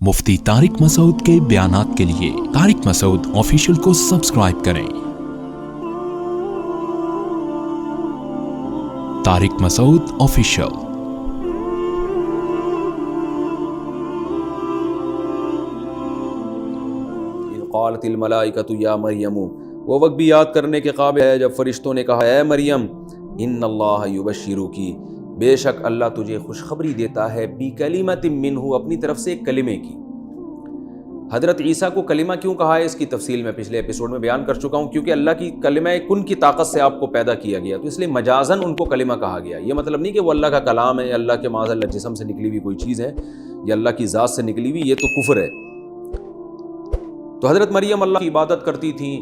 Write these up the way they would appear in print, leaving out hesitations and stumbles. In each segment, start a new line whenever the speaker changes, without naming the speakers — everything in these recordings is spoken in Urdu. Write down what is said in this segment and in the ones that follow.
مفتی طارق مسعود کے بیانات کے لیے طارق مسعود آفیشیل کو سبسکرائب کریں۔ طارق مسعود آفیشیل۔
قالت الملائکۃ یا مریم، وہ وقت بھی یاد کرنے کے قابل ہے جب فرشتوں نے کہا اے مریم ان اللہ یبشرکی، بے شک اللہ تجھے خوشخبری دیتا ہے بکلمۃ منہ، اپنی طرف سے ایک کلمے کی۔ حضرت عیسیٰ کو کلمہ کیوں کہا ہے اس کی تفصیل میں پچھلے ایپیسوڈ میں بیان کر چکا ہوں، کیونکہ اللہ کی کلمہ کن کی طاقت سے آپ کو پیدا کیا گیا، تو اس لیے مجازن ان کو کلمہ کہا گیا۔ یہ مطلب نہیں کہ وہ اللہ کا کلام ہے یا اللہ کے معاذ اللہ جسم سے نکلی ہوئی کوئی چیز ہے یا اللہ کی ذات سے نکلی ہوئی، یہ تو کفر ہے۔ تو حضرت مریم اللہ کی عبادت کرتی تھیں،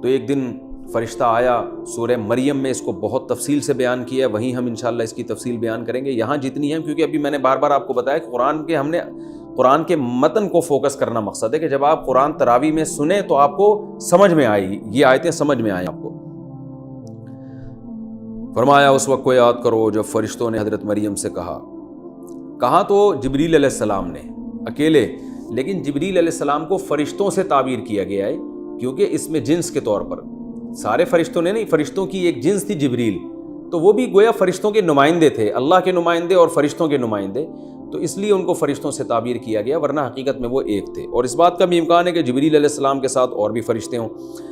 تو ایک دن فرشتہ آیا، سورہ مریم میں اس کو بہت تفصیل سے بیان کیا ہے، وہیں ہم انشاءاللہ اس کی تفصیل بیان کریں گے، یہاں جتنی ہیں، کیونکہ ابھی میں نے بار بار آپ کو بتایا کہ ہم نے قرآن کے متن کو فوکس کرنا مقصد ہے کہ جب آپ قرآن تراویح میں سنیں تو آپ کو سمجھ میں آئے، یہ آیتیں سمجھ میں آئیں آپ کو۔ فرمایا اس وقت کو یاد کرو جب فرشتوں نے حضرت مریم سے کہا تو جبریل علیہ السلام نے اکیلے، لیکن جبریل علیہ السلام کو فرشتوں سے تعبیر کیا گیا ہے کیونکہ اس میں جنس کے طور پر سارے فرشتوں نے نہیں، فرشتوں کی ایک جنس تھی جبریل، تو وہ بھی گویا فرشتوں کے نمائندے تھے، اللہ کے نمائندے اور فرشتوں کے نمائندے، تو اس لیے ان کو فرشتوں سے تعبیر کیا گیا، ورنہ حقیقت میں وہ ایک تھے۔ اور اس بات کا بھی امکان ہے کہ جبریل علیہ السلام کے ساتھ اور بھی فرشتے ہوں،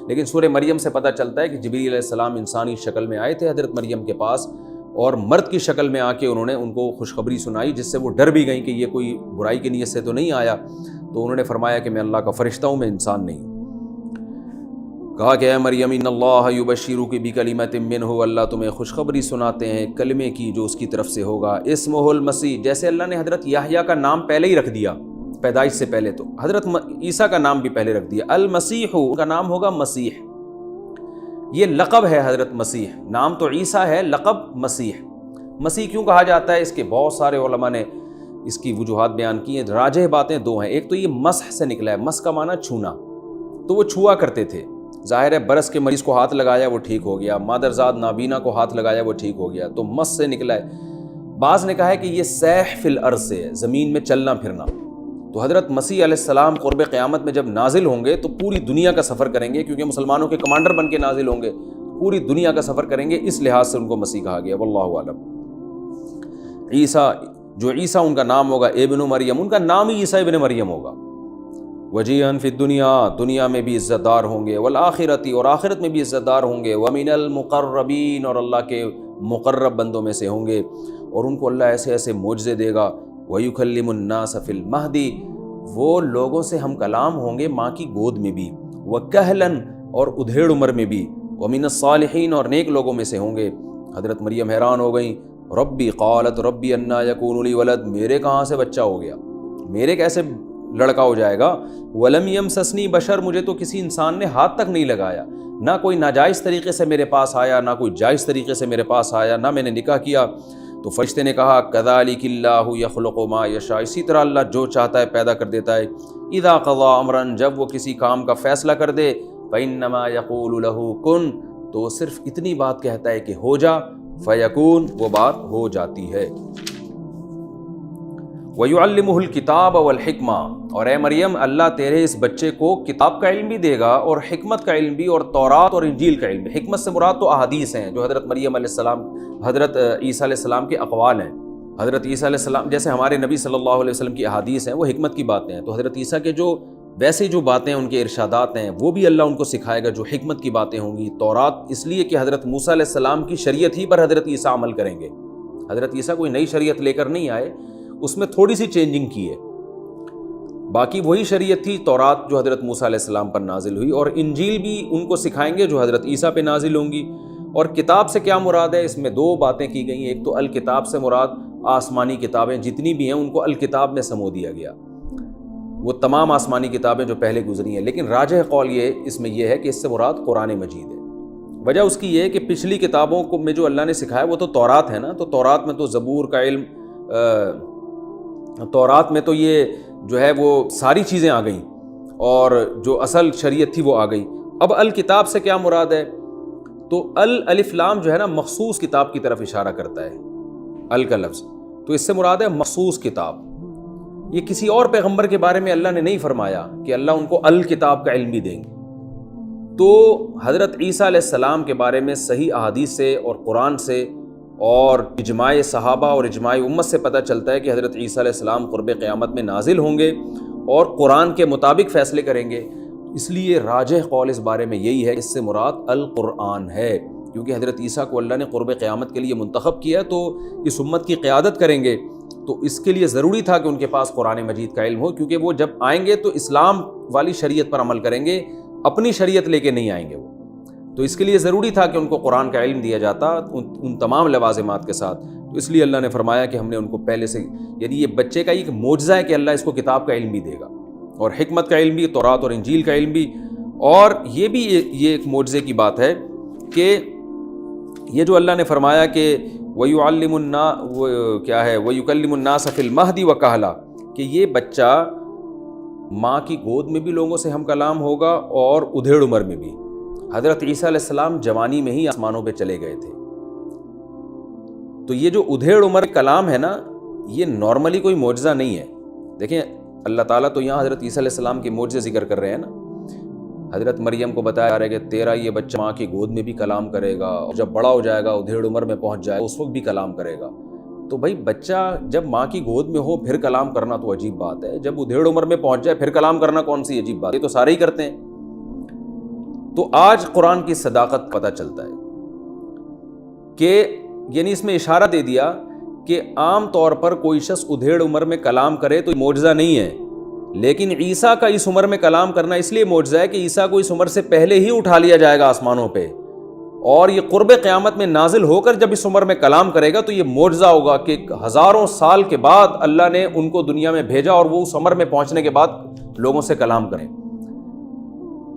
لیکن سورہ مریم سے پتہ چلتا ہے کہ جبریل علیہ السلام انسانی شکل میں آئے تھے حضرت مریم کے پاس، اور مرد کی شکل میں آ کے انہوں نے ان کو خوشخبری سنائی، جس سے وہ ڈر بھی گئیں کہ یہ کوئی برائی کی نیت سے تو نہیں آیا، تو انہوں نے فرمایا کہ میں اللہ کا فرشتہ ہوں، میں انسان نہیں ہوں۔ کہا کہ اے مریم ان اللہ یبشرک بکلمۃ منہ، اللہ تمہیں خوشخبری سناتے ہیں کلمے کی جو اس کی طرف سے ہوگا، اسمہ المسیح، جیسے اللہ نے حضرت یحییٰ کا نام پہلے ہی رکھ دیا پیدائش سے پہلے، تو حضرت عیسیٰ کا نام بھی پہلے رکھ دیا، المسیح، ان کا نام ہوگا مسیح، یہ لقب ہے حضرت مسیح، نام تو عیسیٰ ہے، لقب مسیح۔ مسیح کیوں کہا جاتا ہے، اس کے بہت سارے علماء نے اس کی وجوہات بیان کی ہیں، راجح باتیں دو ہیں۔ ایک تو یہ مسح سے نکلا ہے، مس کا معنی چھونا، تو وہ چھوا کرتے تھے، ظاہر ہے برس کے مریض کو ہاتھ لگایا وہ ٹھیک ہو گیا، مادرزاد نابینا کو ہاتھ لگایا وہ ٹھیک ہو گیا، تو مس سے نکلا ہے۔ بعض نے کہا ہے کہ یہ سیح فی الارض سے ہے، زمین میں چلنا پھرنا، تو حضرت مسیح علیہ السلام قرب قیامت میں جب نازل ہوں گے تو پوری دنیا کا سفر کریں گے، کیونکہ مسلمانوں کے کمانڈر بن کے نازل ہوں گے، پوری دنیا کا سفر کریں گے، اس لحاظ سے ان کو مسیح کہا گیا، واللہ اعلم۔ عیسیٰ، جو عیسیٰ ان کا نام ہوگا ابن مریم، ان کا نام ہی عیسیٰ ابن مریم ہوگا۔ وجیہاً فی الدنیا، دنیا میں بھی عزت دار ہوں گے، والآخرتی، اور آخرت میں بھی عزت دار ہوں گے، ومن المقربین، اور اللہ کے مقرب بندوں میں سے ہوں گے، اور ان کو اللہ ایسے ایسے معجزے دے گا، ویکلم الناس فی المہدی، وہ لوگوں سے ہم کلام ہوں گے ماں کی گود میں بھی، وکہلاً، اور ادھیڑ عمر میں بھی، ومن الصالحین، اور نیک لوگوں میں سے ہوں گے۔ حضرت مریم حیران ہو گئیں، ربی، قالت ربی انا یکون لی ولد، میرے کہاں سے بچہ ہو گیا، میرے کیسے لڑکا ہو جائے گا، ولم یمسسنی بشر، مجھے تو کسی انسان نے ہاتھ تک نہیں لگایا، نہ کوئی ناجائز طریقے سے میرے پاس آیا، نہ کوئی جائز طریقے سے میرے پاس آیا، نہ میں نے نکاح کیا۔ تو فرشتے نے کہا کذالک اللہ یخلق ما یشاء، اسی طرح اللہ جو چاہتا ہے پیدا کر دیتا ہے، اذا قضى امرا، جب وہ کسی کام کا فیصلہ کر دے، فانما یقول له کن، تو وہ صرف اتنی بات کہتا ہے کہ ہو جا، فیکون، وہ بات ہو جاتی ہے۔ وَيُعَلِّمُهُ الْكِتَابَ وَالْحِكْمَةَ، اور اے مریم اللہ تیرے اس بچے کو کتاب کا علم بھی دے گا اور حکمت کا علم بھی، اور تورات اور انجیل کا علم بھی۔ حکمت سے مراد تو احادیث ہیں جو حضرت مریم علیہ السلام، حضرت عیسیٰ علیہ السلام کے اقوال ہیں۔ حضرت عیسیٰ علیہ السلام، جیسے ہمارے نبی صلی اللہ علیہ وسلم کی احادیث ہیں، وہ حکمت کی باتیں ہیں، تو حضرت عیسیٰ کے جو ویسے جو باتیں ان کے ارشادات ہیں وہ بھی اللہ ان کو سکھائے گا، جو حکمت کی باتیں ہوں گی۔ تورات اس لیے کہ حضرت موسیٰ علیہ السلام کی شریعت ہی پر حضرت عیسیٰ عمل کریں گے، حضرت عیسیٰ کوئی نئی شریعت لے کر نہیں آئے، اس میں تھوڑی سی چینجنگ کی ہے، باقی وہی شریعت تھی تورات جو حضرت موسیٰ علیہ السلام پر نازل ہوئی، اور انجیل بھی ان کو سکھائیں گے جو حضرت عیسیٰ پہ نازل ہوں گی۔ اور کتاب سے کیا مراد ہے، اس میں دو باتیں کی گئی ہیں، ایک تو الکتاب سے مراد آسمانی کتابیں جتنی بھی ہیں ان کو الکتاب میں سمو دیا گیا، وہ تمام آسمانی کتابیں جو پہلے گزری ہیں، لیکن راجح قول یہ اس میں یہ ہے کہ اس سے مراد قرآن مجید ہے۔ وجہ اس کی یہ ہے کہ پچھلی کتابوں کو میں جو اللہ نے سکھایا وہ تو تورات ہے نا، تو تورات میں تو زبور کا علم، تورات میں تو یہ جو ہے وہ ساری چیزیں آ گئیں، اور جو اصل شریعت تھی وہ آ گئی۔ اب الکتاب سے کیا مراد ہے، تو الف لام جو ہے نا مخصوص کتاب کی طرف اشارہ کرتا ہے، ال کا لفظ، تو اس سے مراد ہے مخصوص کتاب۔ یہ کسی اور پیغمبر کے بارے میں اللہ نے نہیں فرمایا کہ اللہ ان کو الکتاب کا علم بھی دیں گے۔ تو حضرت عیسیٰ علیہ السلام کے بارے میں صحیح احادیث سے اور قرآن سے اور اجماع صحابہ اور اجماع امت سے پتہ چلتا ہے کہ حضرت عیسیٰ علیہ السلام قرب قیامت میں نازل ہوں گے اور قرآن کے مطابق فیصلے کریں گے۔ اس لیے راجح قول اس بارے میں یہی ہے، اس سے مراد القرآن ہے، کیونکہ حضرت عیسیٰ کو اللہ نے قرب قیامت کے لیے منتخب کیا تو اس امت کی قیادت کریں گے، تو اس کے لیے ضروری تھا کہ ان کے پاس قرآن مجید کا علم ہو، کیونکہ وہ جب آئیں گے تو اسلام والی شریعت پر عمل کریں گے، اپنی شریعت لے کے نہیں آئیں گے وہ، تو اس کے لیے ضروری تھا کہ ان کو قرآن کا علم دیا جاتا ان تمام لوازمات کے ساتھ۔ تو اس لیے اللہ نے فرمایا کہ ہم نے ان کو پہلے سے، یعنی یہ بچے کا ایک معجزہ ہے کہ اللہ اس کو کتاب کا علم بھی دے گا اور حکمت کا علم بھی، تورات اور انجیل کا علم بھی، اور یہ بھی یہ ایک معجزے کی بات ہے کہ یہ جو اللہ نے فرمایا کہ وَيُعَلِّمُ النَّاسَ کیا ہے وَيُكَلِّمُ النَّاسَ فِي الْمَهْدِ وَكَهْلًا، کہ یہ بچہ ماں کی گود میں بھی لوگوں سے ہم کلام ہوگا اور ادھیڑ عمر میں بھی۔ حضرت عیسیٰ علیہ السلام جوانی میں ہی آسمانوں پہ چلے گئے تھے، تو یہ جو ادھیڑ عمر کلام ہے نا، یہ نارملی کوئی معجزہ نہیں ہے۔ دیکھیں اللہ تعالیٰ تو یہاں حضرت عیسیٰ علیہ السلام کے معجزے ذکر کر رہے ہیں نا، حضرت مریم کو بتایا جا رہا ہے کہ تیرا یہ بچہ ماں کی گود میں بھی کلام کرے گا، اور جب بڑا ہو جائے گا ادھیڑ عمر میں پہنچ جائے گا اس وقت بھی کلام کرے گا۔ تو بھائی بچہ جب ماں کی گود میں ہو پھر کلام کرنا تو عجیب بات ہے، جب ادھیڑ عمر میں پہنچ جائے پھر کلام کرنا کون سی عجیب بات ہے، یہ تو سارے ہی کرتے ہیں۔ تو آج قرآن کی صداقت پتہ چلتا ہے کہ یعنی اس میں اشارہ دے دیا کہ عام طور پر کوئی شخص ادھیڑ عمر میں کلام کرے تو معجزہ نہیں ہے، لیکن عیسیٰ کا اس عمر میں کلام کرنا اس لیے معجزہ ہے کہ عیسیٰ کو اس عمر سے پہلے ہی اٹھا لیا جائے گا آسمانوں پہ، اور یہ قرب قیامت میں نازل ہو کر جب اس عمر میں کلام کرے گا تو یہ معجزہ ہوگا کہ ہزاروں سال کے بعد اللہ نے ان کو دنیا میں بھیجا اور وہ اس عمر میں پہنچنے کے بعد لوگوں سے کلام کریں۔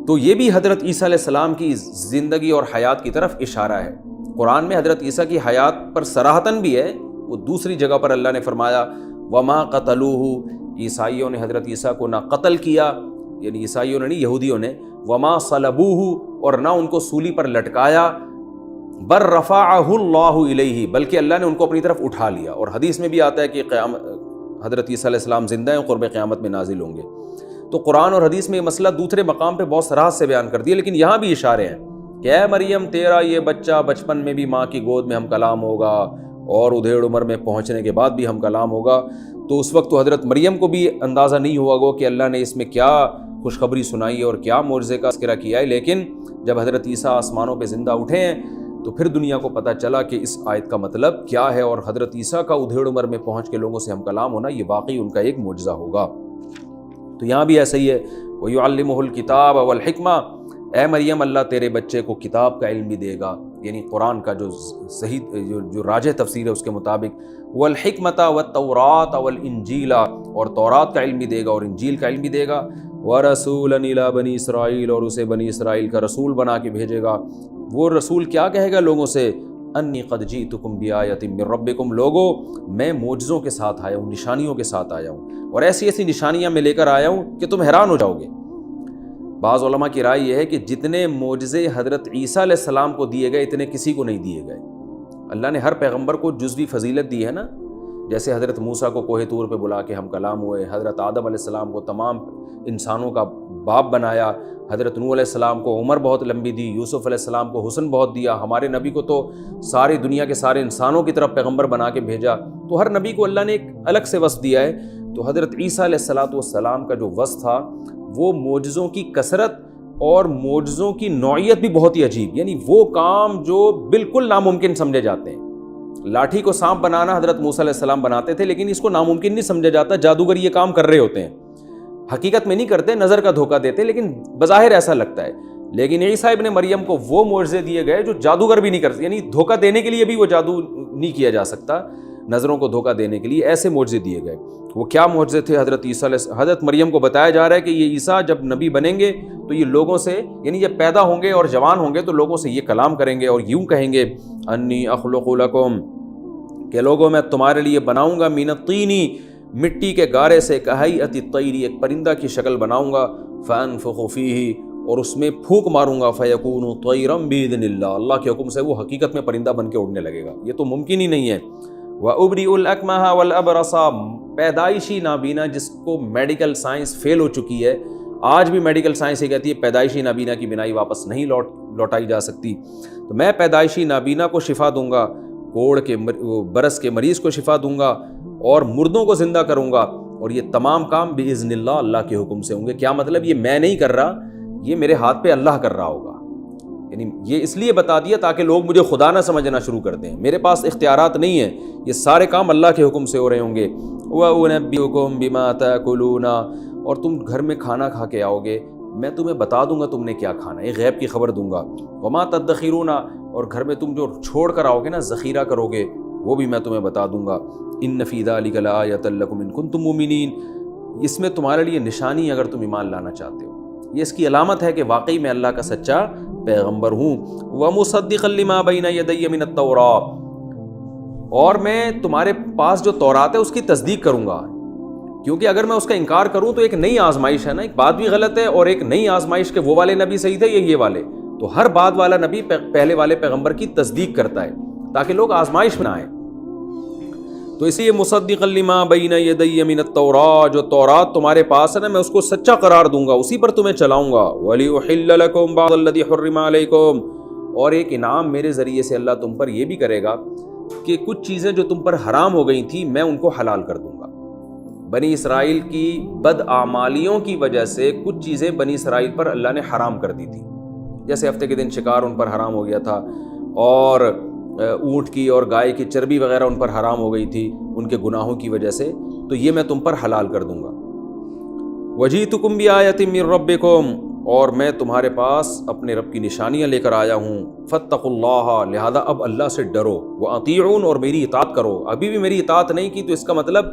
تو یہ بھی حضرت عیسیٰ علیہ السلام کی زندگی اور حیات کی طرف اشارہ ہے۔ قرآن میں حضرت عیسیٰ کی حیات پر صراحتاً بھی ہے، وہ دوسری جگہ پر اللہ نے فرمایا وما قتلوہ، عیسائیوں نے حضرت عیسیٰ کو نہ قتل کیا، یعنی عیسائیوں نے نہیں یہودیوں نے، وما صلبوہ، اور نہ ان کو سولی پر لٹکایا، بل رفعہ اللہ الیہ، بلکہ اللہ نے ان کو اپنی طرف اٹھا لیا۔ اور حدیث میں بھی آتا ہے کہ حضرت عیسیٰ علیہ السلام زندہ ہیں، قرب قیامت میں نازل ہوں گے۔ تو قرآن اور حدیث میں یہ مسئلہ دوسرے مقام پہ بہت صراحت سے بیان کر دیا، لیکن یہاں بھی اشارے ہیں کہ اے مریم تیرا یہ بچہ بچپن میں بھی ماں کی گود میں ہم کلام ہوگا اور ادھیڑ عمر میں پہنچنے کے بعد بھی ہم کلام ہوگا۔ تو اس وقت تو حضرت مریم کو بھی اندازہ نہیں ہوا گو کہ اللہ نے اس میں کیا خوشخبری سنائی ہے اور کیا معجزے کا تذکرہ کیا ہے، لیکن جب حضرت عیسیٰ آسمانوں پہ زندہ اٹھے ہیں تو پھر دنیا کو پتہ چلا کہ اس آیت کا مطلب کیا ہے، اور حضرت عیسیٰ کا ادھیڑ عمر میں پہنچ کے لوگوں سے ہم کلام ہونا یہ واقعی ان کا ایک معجزہ ہوگا۔ تو یہاں بھی ایسا ہی ہے وَيُعَلِّمُهُ الْكِتَابَ وَالْحِكْمَةَ، اے مریم اللہ تیرے بچے کو کتاب کا علم بھی دے گا، یعنی قرآن کا جو صحیح جو راجح تفسیر ہے اس کے مطابق، وَالْحِكْمَةَ وَالتَّوْرَاةَ وَالْإِنْجِيلَ، اور تورات کا علم بھی دے گا اور انجیل کا علم بھی دے گا، وَرَسُولًا إِلَىٰ بَنِي إِسْرَائِيلَ، اور اسے بنی اسرائیل کا رسول بنا کے بھیجے گا۔ وہ رسول کیا کہے گا لوگوں سے، انی قد جئتکم بآیۃ من ربکم، لوگو میں معجزوں کے ساتھ آیا ہوں، نشانیوں کے ساتھ آیا ہوں، اور ایسی ایسی نشانیاں میں لے کر آیا ہوں کہ تم حیران ہو جاؤ گے۔ بعض علماء کی رائے یہ ہے کہ جتنے معجزے حضرت عیسیٰ علیہ السلام کو دیے گئے اتنے کسی کو نہیں دیے گئے۔ اللہ نے ہر پیغمبر کو جزوی فضیلت دی ہے نا، جیسے حضرت موسیٰ کو کوہ طور پہ بلا کے ہم کلام ہوئے، حضرت آدم علیہ السلام کو تمام انسانوں کا باپ بنایا، حضرت نوح علیہ السلام کو عمر بہت لمبی دی، یوسف علیہ السلام کو حسن بہت دیا، ہمارے نبی کو تو ساری دنیا کے سارے انسانوں کی طرف پیغمبر بنا کے بھیجا۔ تو ہر نبی کو اللہ نے ایک الگ سے وصف دیا ہے۔ تو حضرت عیسیٰ علیہ السلام کا جو وصف تھا وہ معجزوں کی کثرت اور معجزوں کی نوعیت بھی بہت ہی عجیب، یعنی وہ کام جو بالکل ناممکن سمجھے جاتے ہیں۔ لاٹھی کو سانپ بنانا حضرت موسیٰ علیہ السلام بناتے تھے، لیکن اس کو ناممکن نہیں سمجھا جاتا، جادوگر یہ کام کر رہے ہوتے ہیں، حقیقت میں نہیں کرتے، نظر کا دھوکہ دیتے، لیکن بظاہر ایسا لگتا ہے۔ لیکن عیسیٰ ابن مریم کو وہ معجزے دیے گئے جو جادوگر بھی نہیں کرتے، یعنی دھوکہ دینے کے لیے بھی وہ جادو نہیں کیا جا سکتا، نظروں کو دھوکہ دینے کے لیے ایسے معجزے دیے گئے۔ وہ کیا معجزے تھے حضرت مریم کو بتایا جا رہا ہے کہ یہ عیسیٰ جب نبی بنیں گے تو یہ لوگوں سے، یعنی جب پیدا ہوں گے اور جوان ہوں گے تو لوگوں سے یہ کلام کریں گے اور یوں کہیں گے انی اخلق لکم، کہ لوگوں میں تمہارے لیے بناؤں گا من الطین، مٹی کے گارے سے، کہیئۃ الطیر، ایک پرندہ کی شکل بناؤں گا، فانفخ فیہ، اور اس میں پھونک ماروں گا، فیکون طیرا باذن اللہ، اللہ کے حکم سے وہ حقیقت میں پرندہ بن کے اڑنے لگے گا۔ یہ تو ممکن ہی نہیں ہے۔ وَأُبْرِئُ الْأَكْمَحَ وَالْأَبْرَصَ، پیدائشی نابینا جس کو میڈیکل سائنس فیل ہو چکی ہے، آج بھی میڈیکل سائنس یہ کہتی ہے پیدائشی نابینا کی بینائی واپس نہیں لوٹائی جا سکتی، تو میں پیدائشی نابینا کو شفا دوں گا، کوڑ کے برس کے مریض کو شفا دوں گا، اور مردوں کو زندہ کروں گا، اور یہ تمام کام باذن اللہ اللہ کے حکم سے ہوں گے۔ کیا مطلب؟ یہ میں نہیں کر رہا، یہ میرے ہاتھ پہ اللہ کر رہا ہوگا۔ یعنی یہ اس لیے بتا دیا تاکہ لوگ مجھے خدا نہ سمجھنا شروع کر دیں، میرے پاس اختیارات نہیں ہیں، یہ سارے کام اللہ کے حکم سے ہو رہے ہوں گے۔ وَأُنَبِّئُكُم بِمَا تَأْكُلُونَ، اور تم گھر میں کھانا کھا کے آؤ گے، میں تمہیں بتا دوں گا تم نے کیا کھانا ہے، ایک غیب کی خبر دوں گا۔ وَمَا تَدَّخِرُونَ، اور گھر میں تم جو چھوڑ کر آؤ گے نا، ذخیرہ کرو گے، وہ بھی میں تمہیں بتا دوں گا۔ إِنَّ فِي ذَلِكَ لَآيَةً لَكُمْ إِن كُنتُم مُؤْمِنِينَ، اس میں تمہارے لیے نشانی ہے اگر تم ایمان لانا چاہتے ہو، یہ اس کی علامت ہے کہ واقعی میں اللہ کا سچا پیغمبر ہوں۔ وَمُصَدِّقًا لِمَا بَيْنَ يَدَيَّ مِنَ التَّوْرَاةِ، اور میں تمہارے پاس جو تورات ہے اس کی تصدیق کروں گا، کیونکہ اگر میں اس کا انکار کروں تو ایک نئی آزمائش ہے نا، ایک بات بھی غلط ہے، اور ایک نئی آزمائش کے وہ والے نبی صحیح تھے یہ والے، تو ہر بعد والا نبی پہلے والے پیغمبر کی تصدیق کرتا ہے تاکہ لوگ آزمائش میں نہ آئیں۔ تو اس لیے مصدقا لما بین یدی من التوراۃ، جو تورات تمہارے پاس ہے نا میں اس کو سچا قرار دوں گا، اسی پر تمہیں چلاؤں گا۔ وَلِأُحِلَّ لَكُمْ بَعْضَ الَّذِي حُرِّمَ عَلَيْكُمْ، اور ایک انعام میرے ذریعے سے اللہ تم پر یہ بھی کرے گا کہ کچھ چیزیں جو تم پر حرام ہو گئی تھیں میں ان کو حلال کر دوں گا۔ بنی اسرائیل کی بدعمالیوں کی وجہ سے کچھ چیزیں بنی اسرائیل پر اللہ نے حرام کر دی تھی، جیسے ہفتے کے دن شکار ان پر حرام ہو گیا تھا، اور اونٹ کی اور گائے کی چربی وغیرہ ان پر حرام ہو گئی تھی ان کے گناہوں کی وجہ سے، تو یہ میں تم پر حلال کر دوں گا۔ وَجِئْتُكُم بِآیَةٍ مِّن رَبِّكُم، اور میں تمہارے پاس اپنے رب کی نشانیاں لے کر آیا ہوں۔ فَاتَّقُوا اللَّهَ، لہذا اب اللہ سے ڈرو، وَأَطِیعُونِ، اور میری اطاعت کرو۔ ابھی بھی میری اطاعت نہیں کی تو اس کا مطلب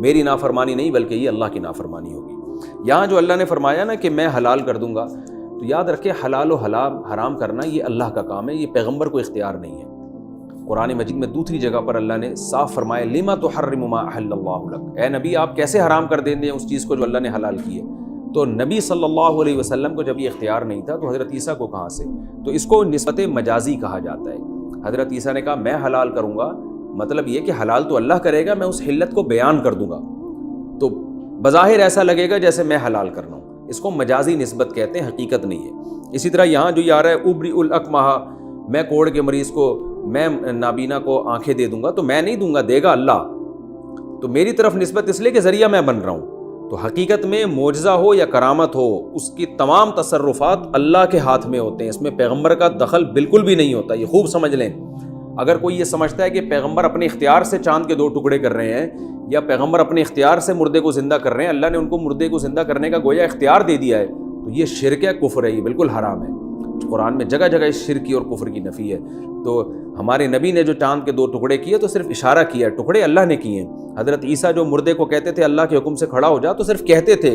میری نافرمانی نہیں بلکہ یہ اللہ کی نافرمانی ہوگی۔ یہاں جو اللہ نے فرمایا نا کہ میں حلال کر دوں گا، تو یاد رکھے حلال و حرام کرنا یہ اللہ کا کام ہے، یہ پیغمبر کو اختیار نہیں ہے۔ قرآن مجید میں دوسری جگہ پر اللہ نے صاف فرمایا لِمَ تُحَرِّمُ مَا أَحَلَّ اللَّهُ لَكَ، اے نبی آپ کیسے حرام کر دیں گے اس چیز کو جو اللہ نے حلال کی ہے۔ تو نبی صلی اللہ علیہ وسلم کو جب یہ اختیار نہیں تھا تو حضرت عیسیٰ کو کہاں سے؟ تو اس کو نسبت مجازی کہا جاتا ہے۔ حضرت عیسیٰ نے کہا میں حلال کروں گا، مطلب یہ کہ حلال تو اللہ کرے گا، میں اس حلت کو بیان کر دوں گا، تو بظاہر ایسا لگے گا جیسے میں حلال کرنا ہوں، اس کو مجازی نسبت کہتے ہیں، حقیقت نہیں ہے۔ اسی طرح یہاں جو یہ آ رہا ہے ابری الاکمہ، میں کوڑ کے مریض کو، میں نابینا کو آنکھیں دے دوں گا، تو میں نہیں دوں گا، دے گا اللہ، تو میری طرف نسبت اس لیے کہ ذریعہ میں بن رہا ہوں۔ تو حقیقت میں معجزہ ہو یا کرامت ہو، اس کی تمام تصرفات اللہ کے ہاتھ میں ہوتے ہیں، اس میں پیغمبر کا دخل بالکل بھی نہیں ہوتا، یہ خوب سمجھ لیں۔ اگر کوئی یہ سمجھتا ہے کہ پیغمبر اپنے اختیار سے چاند کے 2 ٹکڑے کر رہے ہیں، یا پیغمبر اپنے اختیار سے مردے کو زندہ کر رہے ہیں، اللہ نے ان کو مردے کو زندہ کرنے کا گویا اختیار دے دیا ہے، تو یہ شرک ہے، کفر ہے، یہ بالکل حرام ہے۔ قرآن میں جگہ جگہ اس شرک کی اور کفر کی نفی ہے۔ تو ہمارے نبی نے جو چاند کے 2 ٹکڑے کیے تو صرف اشارہ کیا ہے، ٹکڑے اللہ نے کیے ہیں۔ حضرت عیسیٰ جو مردے کو کہتے تھے اللہ کے حکم سے کھڑا ہو جا، تو صرف کہتے تھے،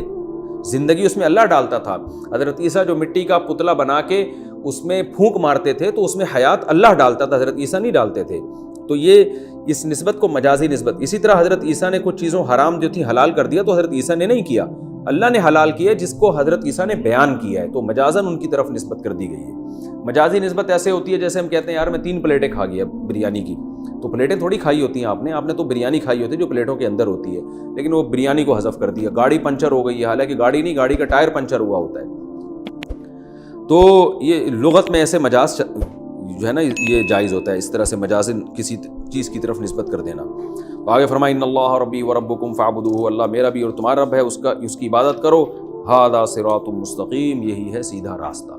زندگی اس میں اللہ ڈالتا تھا۔ حضرت عیسیٰ جو مٹی کا پتلا بنا کے اس میں پھونک مارتے تھے تو اس میں حیات اللہ ڈالتا تھا، حضرت عیسیٰ نہیں ڈالتے تھے۔ تو یہ اس نسبت کو مجازی نسبت۔ اسی طرح حضرت عیسیٰ نے کچھ چیزوں حرام جو تھی حلال کر دیا، تو حضرت عیسیٰ نے نہیں کیا، اللہ نے حلال کیا جس کو حضرت عیسیٰ نے بیان کیا ہے، تو مجازاً ان کی طرف نسبت کر دی گئی ہے۔ مجازی نسبت ایسے ہوتی ہے جیسے ہم کہتے ہیں یار میں 3 پلیٹیں کھا گیا بریانی کی، تو پلیٹیں تھوڑی کھائی ہوتی ہیں آپ نے تو بریانی کھائی ہوتی ہے جو پلیٹوں کے اندر ہوتی ہے، لیکن وہ بریانی کو حذف کر دیا۔ گاڑی پنچر ہو گئی ہے، حالانکہ گاڑی نہیں، گاڑی کا ٹائر پنچر ہوا ہوتا ہے۔ تو یہ لغت میں ایسے مجاز جو ہے نا یہ جائز ہوتا ہے، اس طرح سے مجازن کسی چیز کی طرف نسبت کر دینا۔ تو آگے فرمایا ان اللہ ربی وربکم فاعبدوہ، اللہ میرا بھی اور تمہارا رب ہے، اس کی عبادت کرو۔ ھذا صراط مستقیم، یہی ہے سیدھا راستہ۔